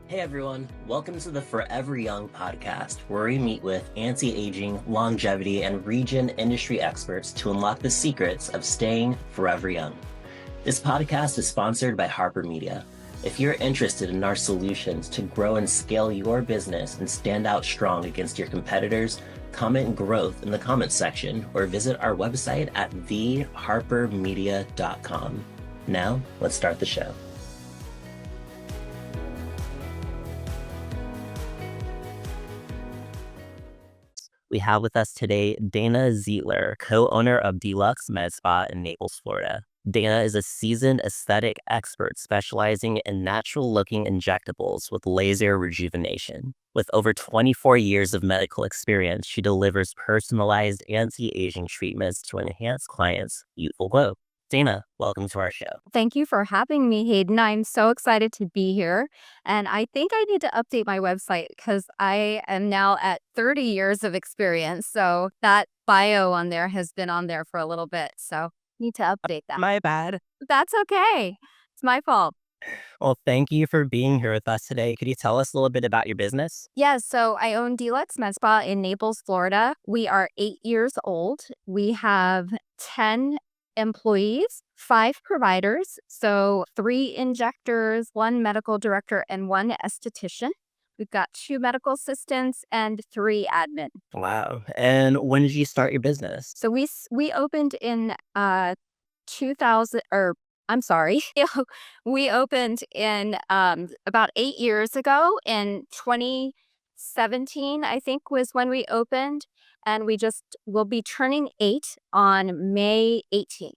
Hey everyone, welcome to the Forever Young podcast, where we meet with anti-aging, longevity, and regen industry experts to unlock the secrets of staying forever young. This podcast is sponsored by Harper Media. If you're interested in our solutions to grow and scale your business and stand out strong against your competitors, comment growth in the comments section or visit our website at theharpermedia.com. Now, let's start the show. We have with us today Dana Zeitler, co-owner of D-Lux Medspa in Naples, Florida. Dana is a seasoned aesthetic expert specializing in natural-looking injectables with laser rejuvenation. With over 24 years of medical experience, she delivers personalized anti-aging treatments to enhance clients' youthful glow. Dana, welcome to our show. Thank you for having me, Hayden. I'm so excited to be here. And I think I need to update my website because I am now at 30 years of experience. So that bio on there has been on there for a little bit. So need to update that. My bad. That's okay. It's my fault. Well, thank you for being here with us today. Could you tell us a little bit about your business? Yeah, so I own D-Lux Medspa in Naples, Florida. We are 8 years old. We have 10 employees, 5 providers, so 3 injectors, 1 medical director, and 1 esthetician. We've got 2 medical assistants and 3 admin. Wow. And when did you start your business? So we opened in 2000, or I'm sorry, we opened in about 8 years ago. In 2017, I think, was when we opened, and will be turning 8 on May 18th.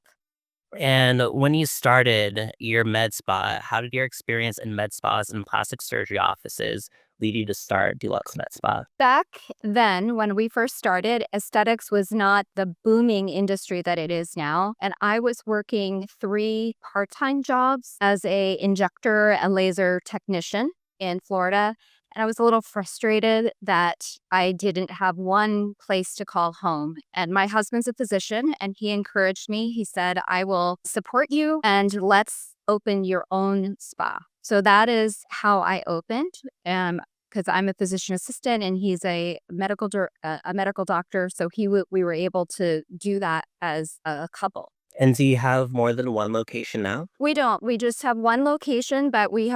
And when you started your med spa, how did your experience in med spas and plastic surgery offices lead you to start D-Lux Med Spa? Back then, when we first started, aesthetics was not the booming industry that it is now. And I was working 3 part-time jobs as a injector and laser technician in Florida. And I was a little frustrated that I didn't have one place to call home. And my husband's a physician, and he encouraged me. He said, I will support you and let's open your own spa. So that is how I opened. Because I'm a physician assistant and he's a medical doctor, so we were able to do that as a couple. And do you have more than one location now? We don't. We just have 1 location, but we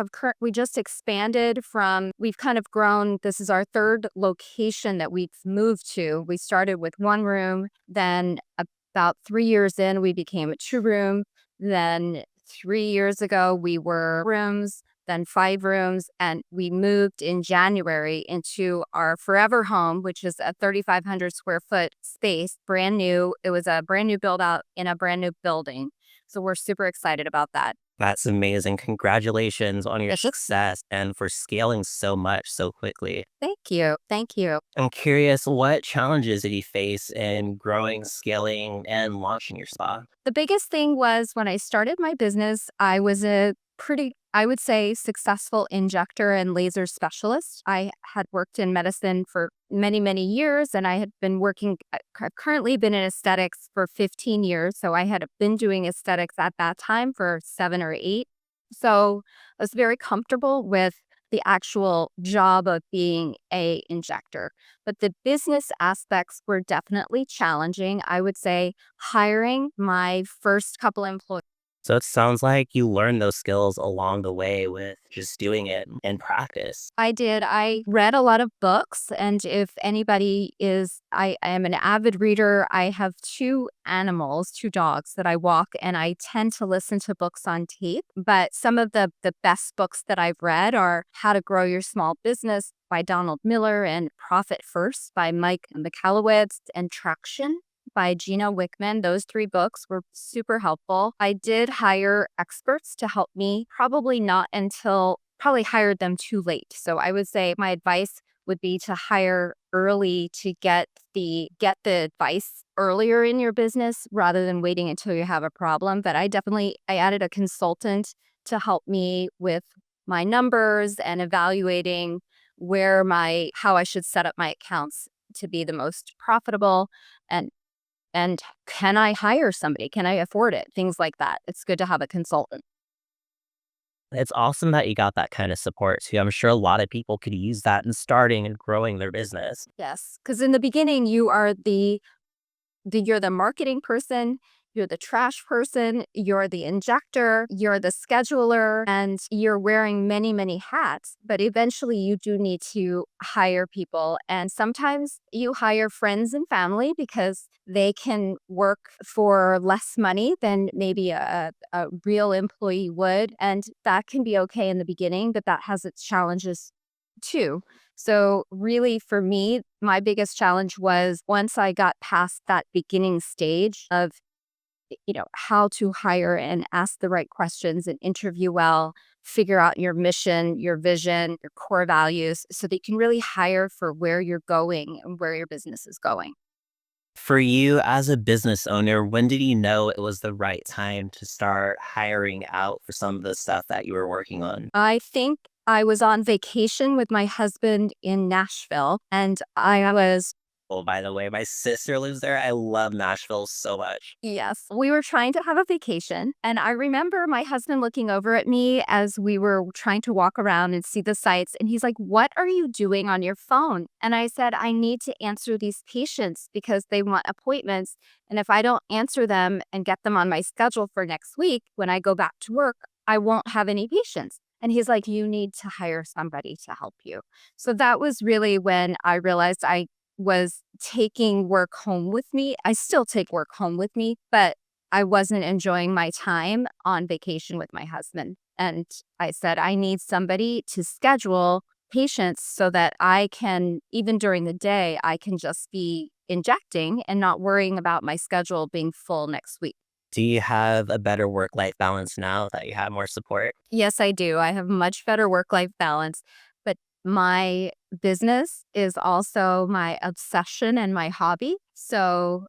just expanded we've kind of grown. This is our 3rd location that we've moved to. We started with 1 room, then about 3 years in, we became a 2-room. Then 3 years ago, we were rooms, then 5 rooms, and we moved in January into our forever home, which is a 3,500 square foot space, brand new. It was a brand new build out in a brand new building. So we're super excited about that. That's amazing. Congratulations on your Yes. success and for scaling so much so quickly. Thank you. Thank you. I'm curious, what challenges did you face in growing, scaling, and launching your spa? The biggest thing was when I started my business, I was a pretty, I would say, successful injector and laser specialist. I had worked in medicine for many, many years, and I had been I've currently been in aesthetics for 15 years. So I had been doing aesthetics at that time for 7 or 8. So I was very comfortable with the actual job of being a injector. But the business aspects were definitely challenging. I would say hiring my first couple employees. So it sounds like you learned those skills along the way with just doing it in practice. I did. I read a lot of books, and if anybody is, I am an avid reader. I have 2 animals, 2 dogs that I walk, and I tend to listen to books on tape. But some of the best books that I've read are How to Grow Your Small Business by Donald Miller and Profit First by Mike Michalowicz and Traction by Gina Wickman. Those 3 books were super helpful. I did hire experts to help me, probably hired them too late. So I would say my advice would be to hire early to get the advice earlier in your business rather than waiting until you have a problem. But I added a consultant to help me with my numbers and evaluating how I should set up my accounts to be the most profitable, and can I hire somebody? Can I afford it? Things like that. It's good to have a consultant. It's awesome that you got that kind of support too. I'm sure a lot of people could use that in starting and growing their business. Yes, because in the beginning, you are you're the marketing person, you're the trash person, you're the injector, you're the scheduler, and you're wearing many, many hats. But eventually, you do need to hire people. And sometimes you hire friends and family because they can work for less money than maybe a real employee would. And that can be okay in the beginning, but that has its challenges too. So, really, for me, my biggest challenge was once I got past that beginning stage of, how to hire and ask the right questions and interview well, figure out your mission, your vision, your core values, so that you can really hire for where you're going and where your business is going. For you as a business owner, when did you know it was the right time to start hiring out for some of the stuff that you were working on? I think I was on vacation with my husband in Nashville, and I was Oh, by the way, my sister lives there. I love Nashville so much. Yes. We were trying to have a vacation. And I remember my husband looking over at me as we were trying to walk around and see the sights. And he's like, "What are you doing on your phone?" And I said, "I need to answer these patients because they want appointments. And if I don't answer them and get them on my schedule for next week, when I go back to work, I won't have any patients." And he's like, "You need to hire somebody to help you." So that was really when I realized I was taking work home with me. I still take work home with me, but I wasn't enjoying my time on vacation with my husband. And I said, I need somebody to schedule patients so that I can, even during the day, I can just be injecting and not worrying about my schedule being full next week. Do you have a better work-life balance now that you have more support? Yes, I do. I have much better work life balance, but my business is also my obsession and my hobby. So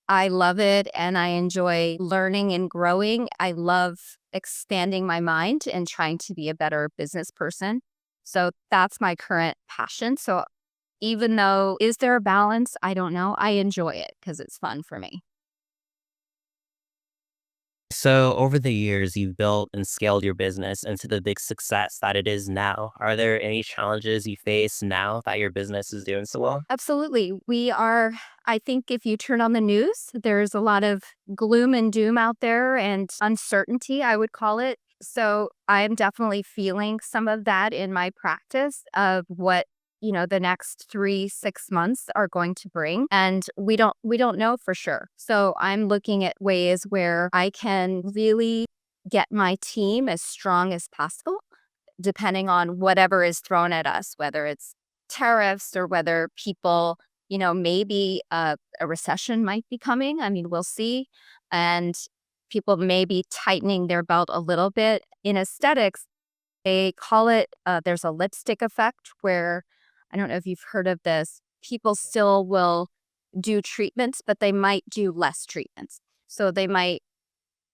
I love it and I enjoy learning and growing. I love expanding my mind and trying to be a better business person. So that's my current passion. So even though, is there a balance? I don't know. I enjoy it because it's fun for me. So, over the years, you've built and scaled your business into the big success that it is now. Are there any challenges you face now that your business is doing so well? Absolutely. I think if you turn on the news, there's a lot of gloom and doom out there and uncertainty, I would call it. So I'm definitely feeling some of that in my practice of what the next 3 6 months are going to bring, and we don't know for sure. So I'm looking at ways where I can really get my team as strong as possible depending on whatever is thrown at us, whether it's tariffs or whether people, maybe a recession might be coming. I mean, we'll see. And people may be tightening their belt a little bit. In aesthetics, they call it, there's a lipstick effect where, I don't know if you've heard of this, people still will do treatments, but they might do less treatments. So they might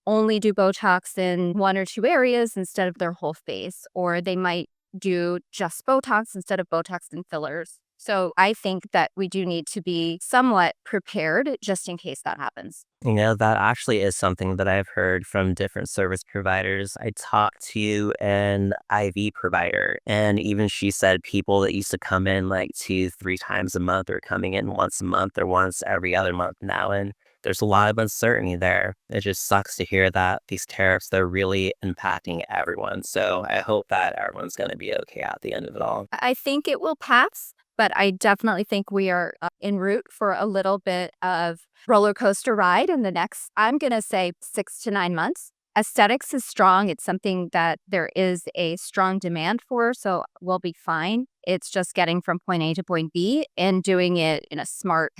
only do Botox in one or two areas instead of their whole face, or they might do just Botox instead of Botox and fillers. So I think that we do need to be somewhat prepared just in case that happens. That actually is something that I've heard from different service providers. I talked to an IV provider, and even she said people that used to come in like 2, 3 times a month are coming in once a month or once every other month now. And there's a lot of uncertainty there. It just sucks to hear that these tariffs, they're really impacting everyone. So I hope that everyone's going to be okay at the end of it all. I think it will pass, but I definitely think we are en route for a little bit of roller coaster ride in the next, I'm going to say 6 to 9 months. Aesthetics is strong. It's something that there is a strong demand for, so we'll be fine. It's just getting from point A to point B and doing it in a smart,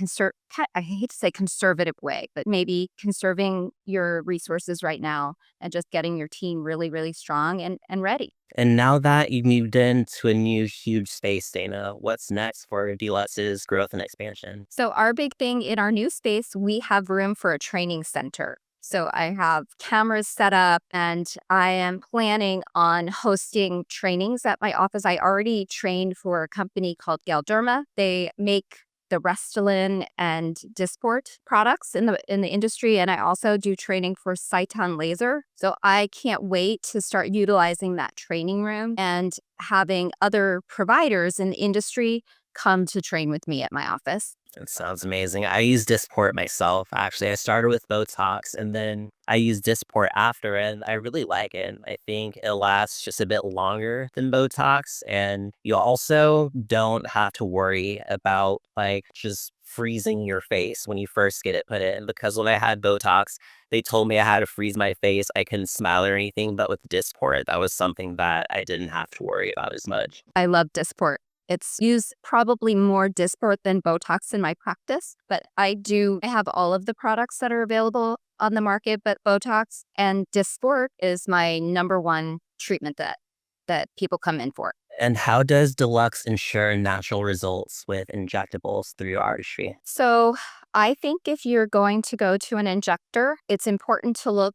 I hate to say conservative way, but maybe conserving your resources right now and just getting your team really, really strong and ready. And now that you moved into a new huge space, Dana, what's next for D-Lux's growth and expansion? So, our big thing in our new space, we have room for a training center. So, I have cameras set up and I am planning on hosting trainings at my office. I already trained for a company called Galderma. They make the Restylane and Disport products in the industry, and I also do training for Cytone laser. So I can't wait to start utilizing that training room and having other providers in the industry come to train with me at my office. It sounds amazing. I use Disport myself. Actually, I started with Botox and then I use Disport after, and I really like it. I think it lasts just a bit longer than Botox, and you also don't have to worry about like just freezing your face when you first get it put in. Because when I had Botox, they told me I had to freeze my face. I couldn't smile or anything, but with Disport, that was something that I didn't have to worry about as much. I love Disport. It's used probably more Disport than Botox in my practice, but I have all of the products that are available on the market, but Botox and Disport is my number one treatment that people come in for. And how does Deluxe ensure natural results with injectables through your artistry? So I think if you're going to go to an injector, it's important to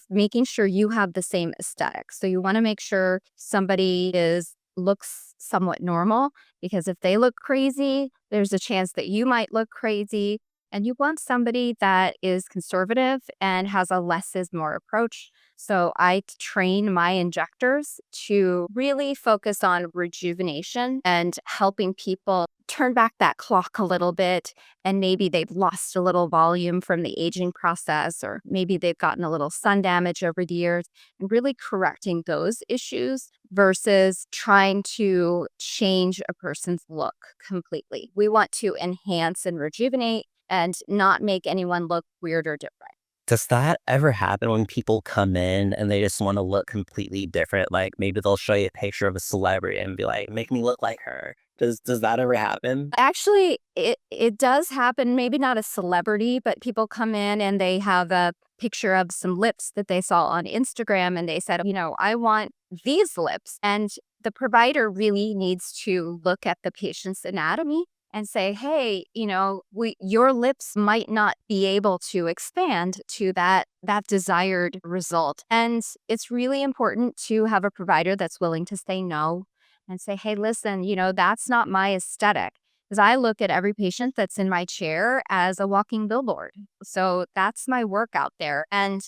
making sure you have the same aesthetic. So you want to make sure somebody looks somewhat normal, because if they look crazy, there's a chance that you might look crazy. And you want somebody that is conservative and has a less is more approach. So I train my injectors to really focus on rejuvenation and helping people turn back that clock a little bit. And maybe they've lost a little volume from the aging process, or maybe they've gotten a little sun damage over the years, and really correcting those issues versus trying to change a person's look completely. We want to enhance and rejuvenate and not make anyone look weird or different. Does that ever happen when people come in and they just want to look completely different? Like maybe they'll show you a picture of a celebrity and be like, make me look like her. Does that ever happen? Actually, it does happen, maybe not a celebrity, but people come in and they have a picture of some lips that they saw on Instagram and they said, I want these lips. And the provider really needs to look at the patient's anatomy and say, hey, your lips might not be able to expand to that desired result. And it's really important to have a provider that's willing to say no and say, hey, listen, that's not my aesthetic. Because I look at every patient that's in my chair as a walking billboard. So that's my work out there. And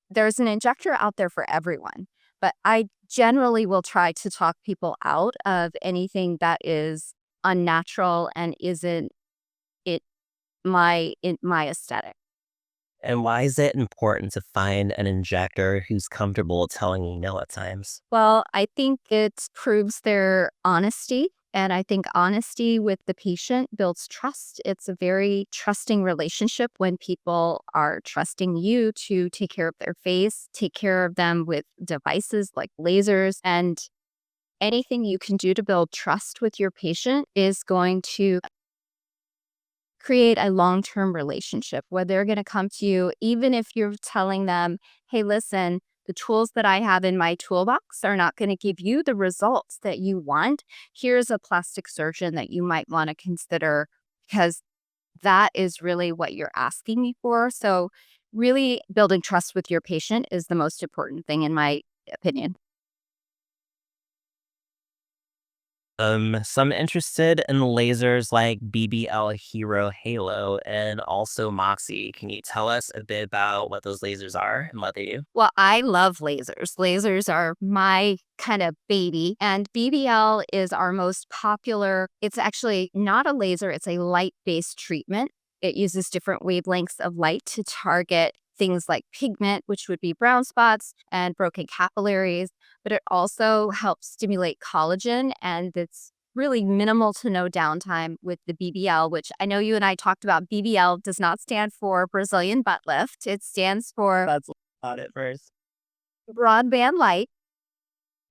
there's an injector out there for everyone. But I generally will try to talk people out of anything that is unnatural and isn't my aesthetic. And why is it important to find an injector who's comfortable telling you no at times? Well, I think it proves their honesty. And I think honesty with the patient builds trust. It's a very trusting relationship when people are trusting you to take care of their face, take care of them with devices like lasers, and anything you can do to build trust with your patient is going to create a long-term relationship where they're going to come to you, even if you're telling them, hey, listen, the tools that I have in my toolbox are not going to give you the results that you want. Here's a plastic surgeon that you might want to consider, because that is really what you're asking me for. So really building trust with your patient is the most important thing in my opinion. So I'm interested in lasers like BBL Hero Halo and also Moxie. Can you tell us a bit about what those lasers are and what they do? Well, I love lasers. Lasers are my kind of baby. And BBL is our most popular. It's actually not a laser, it's a light-based treatment. It uses different wavelengths of light to target things like pigment, which would be brown spots and broken capillaries, but it also helps stimulate collagen, and it's really minimal to no downtime with the BBL, which I know you and I talked about. BBL does not stand for Brazilian butt lift. It stands for That's not it first. broadband light.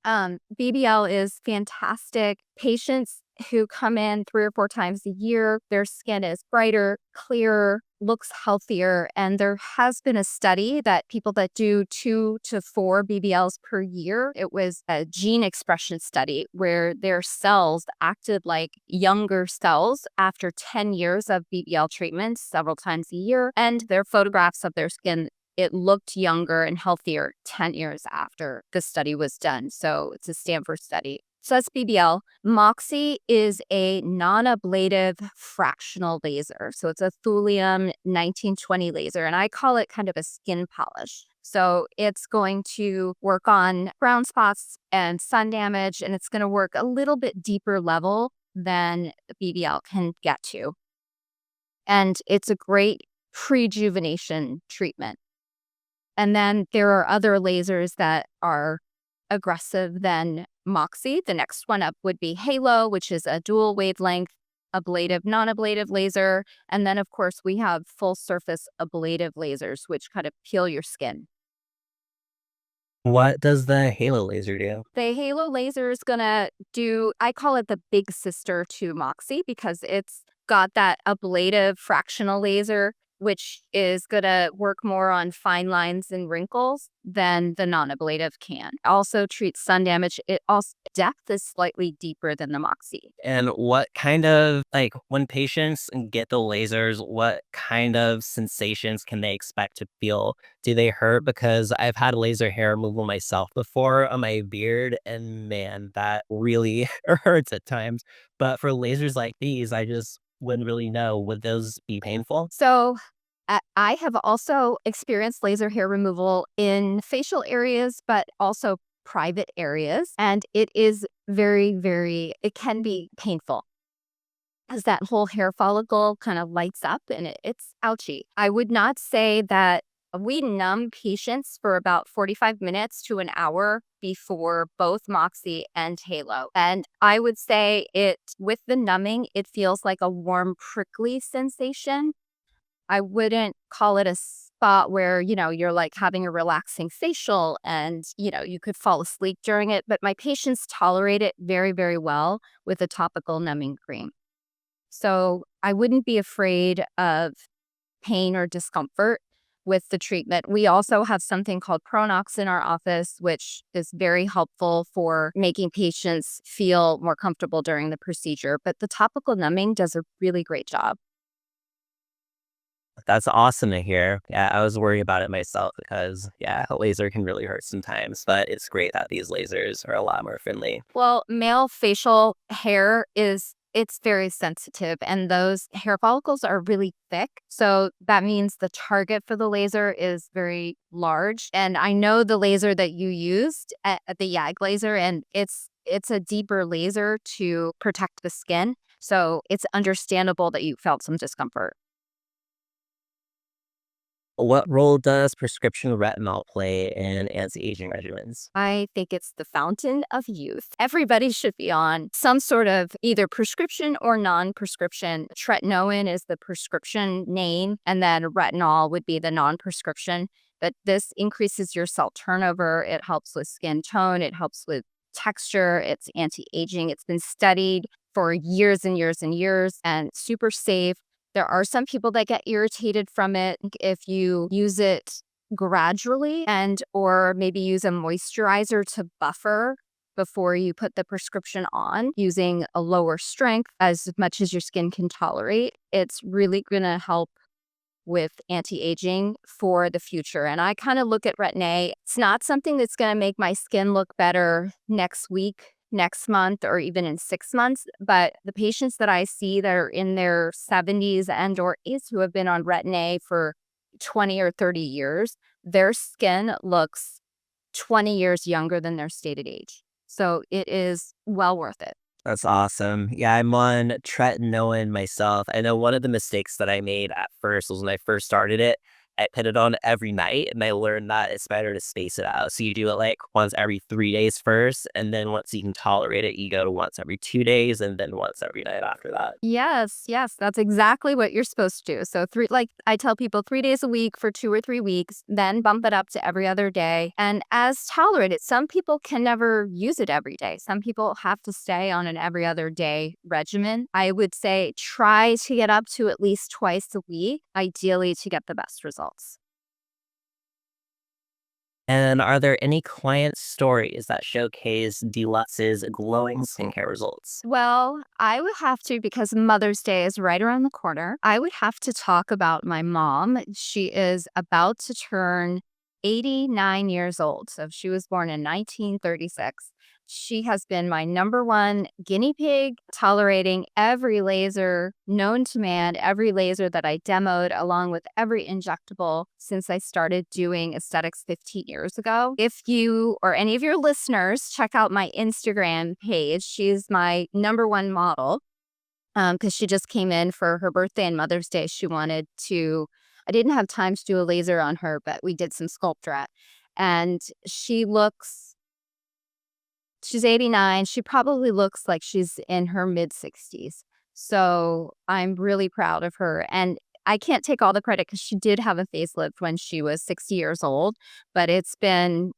BBL is fantastic. Patients who come in 3 or 4 times a year, their skin is brighter, clearer, looks healthier. And there has been a study that people that do 2 to 4 BBLs per year, it was a gene expression study where their cells acted like younger cells after 10 years of BBL treatments several times a year. And their photographs of their skin, it looked younger and healthier 10 years after the study was done. So it's a Stanford study. So that's BBL. Moxie is a non-ablative fractional laser. So it's a thulium 1920 laser, and I call it kind of a skin polish. So it's going to work on brown spots and sun damage, and it's going to work a little bit deeper level than BBL can get to. And it's a great rejuvenation treatment. And then there are other lasers that are aggressive than Moxie. The next one up would be Halo, which is a dual wavelength ablative, non-ablative laser. And then, of course, we have full surface ablative lasers, which kind of peel your skin. What does the halo laser do? The Halo laser is going to do, I call it the big sister to Moxie because it's got that ablative fractional laser, which is going to work more on fine lines and wrinkles than the non-ablative can. Also treats sun damage. It also depth is slightly deeper than the Moxie. And what kind of, like, when patients get the lasers, what kind of sensations can they expect to feel? Do they hurt? Because I've had laser hair removal myself before on my beard, and man, that really hurts at times. But for lasers like these, I just wouldn't really know. Would those be painful? So I have also experienced laser hair removal in facial areas, but also private areas. And it is very, very, it can be painful as that whole hair follicle kind of lights up and it's ouchy. I would not say that we numb patients for about 45 minutes to an hour before both Moxie and Halo. And I would say with the numbing, it feels like a warm, prickly sensation. I wouldn't call it a spot where, you're like having a relaxing facial and, you could fall asleep during it. But my patients tolerate it very, very well with a topical numbing cream. So I wouldn't be afraid of pain or discomfort with the treatment. We also have something called Pronox in our office, which is very helpful for making patients feel more comfortable during the procedure. But the topical numbing does a really great job. That's awesome to hear. Yeah, I was worried about it myself because, yeah, a laser can really hurt sometimes, but it's great that these lasers are a lot more friendly. Well, male facial hair it's very sensitive and those hair follicles are really thick. So that means the target for the laser is very large. And I know the laser that you used at the YAG laser, and it's a deeper laser to protect the skin. So it's understandable that you felt some discomfort. What role does prescription retinol play in anti-aging regimens? I think it's the fountain of youth. Everybody should be on some sort of either prescription or non-prescription. Tretinoin is the prescription name, and then retinol would be the non-prescription. But this increases your cell turnover. It helps with skin tone. It helps with texture. It's anti-aging. It's been studied for years and years and years and super safe. There are some people that get irritated from it if you use it gradually and or maybe use a moisturizer to buffer before you put the prescription on using a lower strength as much as your skin can tolerate. It's really going to help with anti-aging for the future. And I kind of look at Retin-A. It's not something that's going to make my skin look better next week, next month, or even in 6 months. But the patients that I see that are in their 70s and or 80s who have been on Retin-A for 20 or 30 years, their skin looks 20 years younger than their stated age. So it is well worth it. That's awesome. Yeah, I'm on tretinoin myself. I know one of the mistakes that I made at first was when I first started it, I put it on every night and I learned that it's better to space it out. So you do it like once every 3 days first, and then once you can tolerate it, you go to once every 2 days and then once every night after that. Yes, yes, that's exactly what you're supposed to do. So like I tell people 3 days a week for 2 or 3 weeks, then bump it up to every other day. And as tolerated, some people can never use it every day. Some people have to stay on an every other day regimen. I would say try to get up to at least twice a week, ideally to get the best results. And are there any client stories that showcase D-Lux's glowing skincare results? Well, I would have to, because Mother's Day is right around the corner, I would have to talk about my mom. She is about to turn 89 years old. So she was born in 1936. She has been my number one guinea pig, tolerating every laser known to man, every laser that I demoed, along with every injectable since I started doing aesthetics 15 years ago. If you or any of your listeners check out my Instagram page, she's my number one model because she just came in for her birthday and Mother's Day. I didn't have time to do a laser on her, but we did some Sculptra. And she's 89. She probably looks like she's in her mid 60s. So I'm really proud of her. And I can't take all the credit because she did have a facelift when she was 60 years old, but it's been,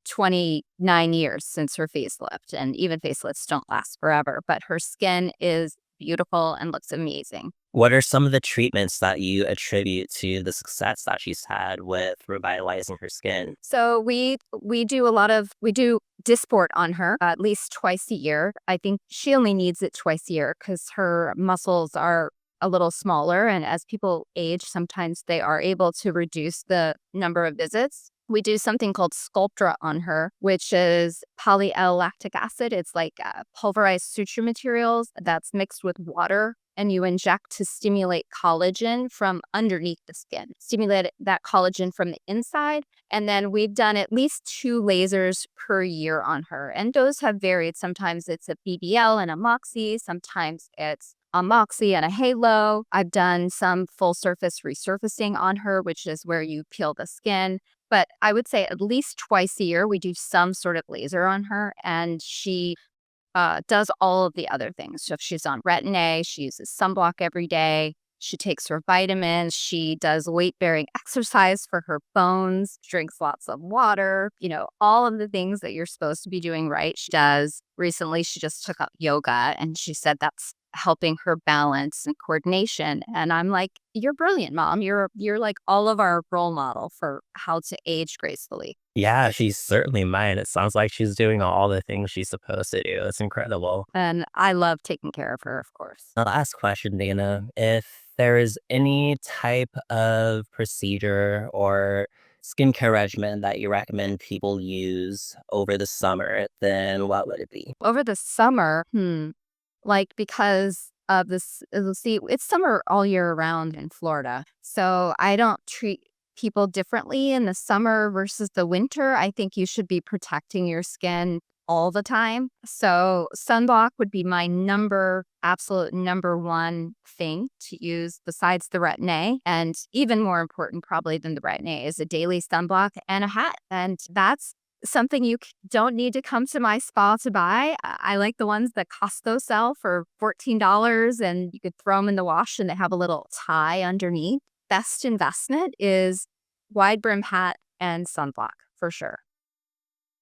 29 years since her facelift, and even facelifts don't last forever, but her skin is beautiful and looks amazing. What are some of the treatments that you attribute to the success that she's had with revitalizing her skin? So we do Disport on her at least twice a year. I think she only needs it twice a year because her muscles are a little smaller, and as people age, sometimes they are able to reduce the number of visits. We do something called Sculptra on her, which is poly-L-lactic acid. It's like pulverized suture materials that's mixed with water, and you inject to stimulate collagen from underneath the skin, stimulate that collagen from the inside. And then we've done at least 2 lasers per year on her. And those have varied. Sometimes it's a BBL and a Moxie. Sometimes it's a Moxie and a halo. I've done some full surface resurfacing on her, which is where you peel the skin. But I would say at least twice a year, we do some sort of laser on her, and she does all of the other things. So if she's on Retin-A, she uses sunblock every day. She takes her vitamins. She does weight-bearing exercise for her bones, drinks lots of water, all of the things that you're supposed to be doing right. She does. Recently, she just took up yoga, and she said that's helping her balance and coordination. And I'm like, you're brilliant, Mom. You're like all of our role model for how to age gracefully. Yeah, she's certainly mine. It sounds like she's doing all the things she's supposed to do. It's incredible. And I love taking care of her, of course. The last question, Dana, if there is any type of procedure or skincare regimen that you recommend people use over the summer, then what would it be? Over the summer, because of this, see, it's summer all year around in Florida. So I don't treat people differently in the summer versus the winter. I think you should be protecting your skin all the time. So sunblock would be my absolute number one thing to use besides the Retin-A. And even more important probably than the Retin-A is a daily sunblock and a hat. And that's something you don't need to come to my spa to buy. I like the ones that Costco sell for $14, and you could throw them in the wash and they have a little tie underneath. Best investment is wide brim hat and sunblock for sure.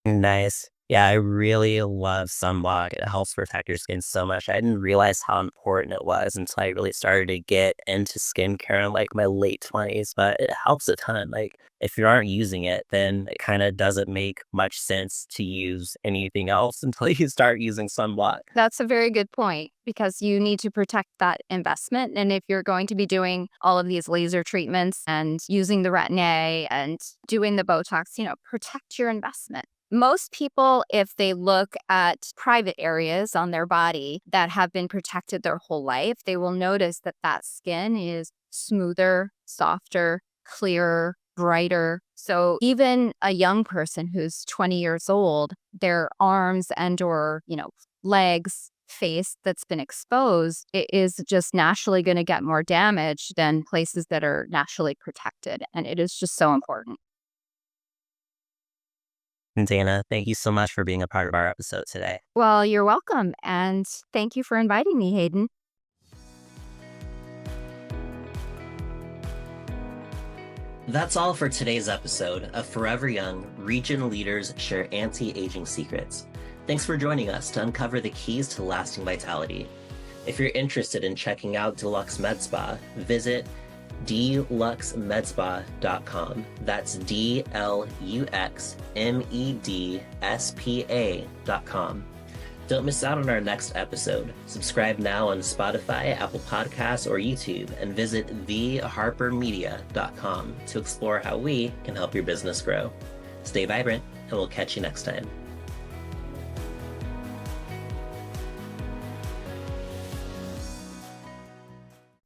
Nice. Yeah, I really love sunblock. It helps protect your skin so much. I didn't realize how important it was until I really started to get into skincare in like my late 20s, but it helps a ton. Like if you aren't using it, then it kind of doesn't make much sense to use anything else until you start using sunblock. That's a very good point because you need to protect that investment. And if you're going to be doing all of these laser treatments and using the Retin-A and doing the Botox, protect your investment. Most people, if they look at private areas on their body that have been protected their whole life, they will notice that skin is smoother, softer, clearer, brighter. So even a young person who's 20 years old, their arms or legs, face that's been exposed, it is just naturally going to get more damage than places that are naturally protected. And it is just so important. Dana, thank you so much for being a part of our episode today. Well, you're welcome. And thank you for inviting me, Hayden. That's all for today's episode of Forever Young, Region Leaders Share Anti-Aging Secrets. Thanks for joining us to uncover the keys to lasting vitality. If you're interested in checking out D-Lux Medspa, visit dluxmedspa.com. That's DLUXMEDSPA.com. Don't miss out on our next episode. Subscribe now on Spotify, Apple Podcasts, or YouTube, and visit theharpermedia.com to explore how we can help your business grow. Stay vibrant, and we'll catch you next time.